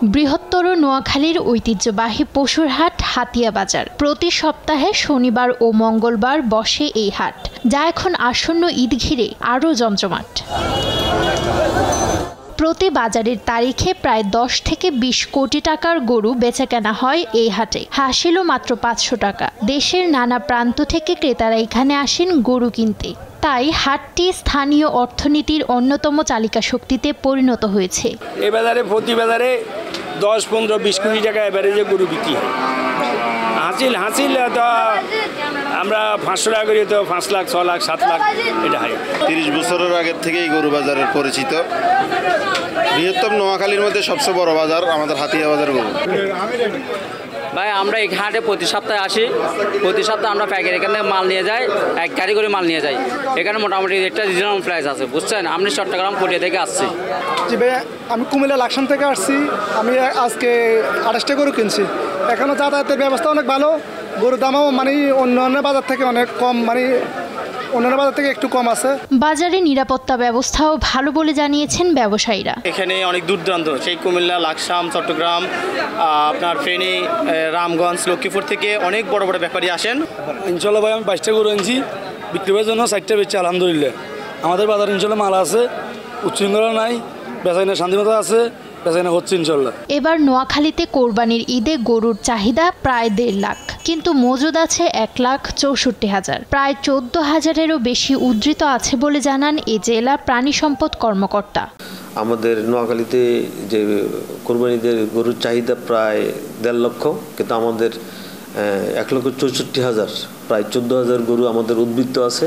বৃহত্তর নোয়াখালীর ঐতিহ্যবাহী পশুর হাট হাতিয়া বাজার। প্রতি সপ্তাহে শনিবার ও মঙ্গলবার বসে এই হাট, যা এখন আসন্ন ঈদ ঘিরে আরও জমজমাট। প্রতি বাজারের তারিখে প্রায় 10 থেকে 20 কোটি টাকার গরু বেচাকেনা হয় এই হাটে। হাসিল মাত্র 500 টাকা। দেশের নানা প্রান্ত থেকে ক্রেতারা এখানে আসেন গরু কিনতে। তাই হাটটি স্থানীয় অর্থনীতির অন্যতম চালিকা শক্তিতে পরিণত হয়েছে। এই বাজারে প্রতি বাজারে 10, 15, 20 কোটি টাকা এভারেজে গরু বিক্রি হয়। হাসিল তো আমরা 500 টাকা করি, তো 5 লাখ, 6 লাখ, 7 লাখ এটা হয়। 30 বছরের আগের থেকেই গরু বাজারের পরিচিত। বৃহত্তম নোয়াখালীর মধ্যে সবচেয়ে বড় বাজার আমাদের হাতিয়া বাজার গরু। ভাই আমরা এই হাটে প্রতি সপ্তাহে আসি। প্রতি সপ্তাহে আমরা প্যাকেট এখানে মাল নিয়ে যাই, এক গাড়ি করে মাল নিয়ে যাই। এখানে মোটামুটি একটা রিজনেবল প্রাইস আছে, বুঝছেন। আমি চট্টগ্রাম পটিয়া থেকে আসছি। জি ভাই, আমি কুমিল্লা লাকসাম থেকে আসছি। আমি আজকে 28টা গরু কিনছি। এখানে যাতায়াতের ব্যবস্থা অনেক ভালো। গরুর দামও মানে অন্যান্য বাজার থেকে অনেক কম, মানে অন্যান্য বাজার থেকে একটু কম আছে। বাজারে নিরাপত্তা ব্যবস্থাও ভালো বলে জানিয়েছেন ব্যবসায়ীরা। এখানে অনেক দূর দূরান্ত, সেই কুমিল্লা, লাকসাম, চট্টগ্রাম, আপনার ফেনী, রামগঞ্জ, লক্ষ্মীপুর থেকে অনেক বড় বড় ব্যাপারী আসেন। ইনশাল্লাহ ভাই, আমি 22টা গরু আনছি, বিক্রির জন্য 4টা বেচছি আলহামদুলিল্লাহ। আমাদের বাজার ইনশাল্লাহ মাল আছে, উচ্ছৃঙ্খলা নাই, বেচাকেনা শান্তিমতো আছে, বেচাকেনা হচ্ছে ইনশাল্লাহ। এবার নোয়াখালীতে কোরবানির ঈদে গরুর চাহিদা প্রায় 1.5 লাখ, কিন্তু মজুদ আছে 1,64,000। প্রায় 14,000-এরও বেশি উদ্ধৃত আছে বলে জানান এই জেলা প্রাণী সম্পদ কর্মকর্তা। আমাদের নোয়াখালীতে যে কোরবানিদের গরুর চাহিদা প্রায় 1.5 লক্ষ, কিন্তু আমাদের 1,64,000, প্রায় 14,000 গরু আমাদের উদ্বৃত্ত আছে,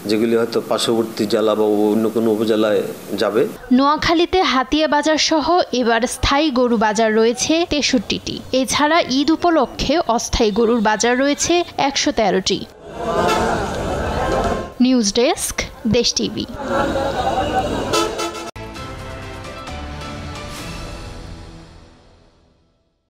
যেগুলি হয়তো পার্শ্ববর্তী জেলা বা অন্য কোনো উপজেলায় যাবে। নোয়াখালীতে হাতিয়া বাজার সহ এবার স্থায়ী গরু বাজার রয়েছে 63টি। এছাড়া ঈদ উপলক্ষে অস্থায়ী গরুর বাজার রয়েছে 113টি। নিউজ ডেস্ক, দেশ টিভি।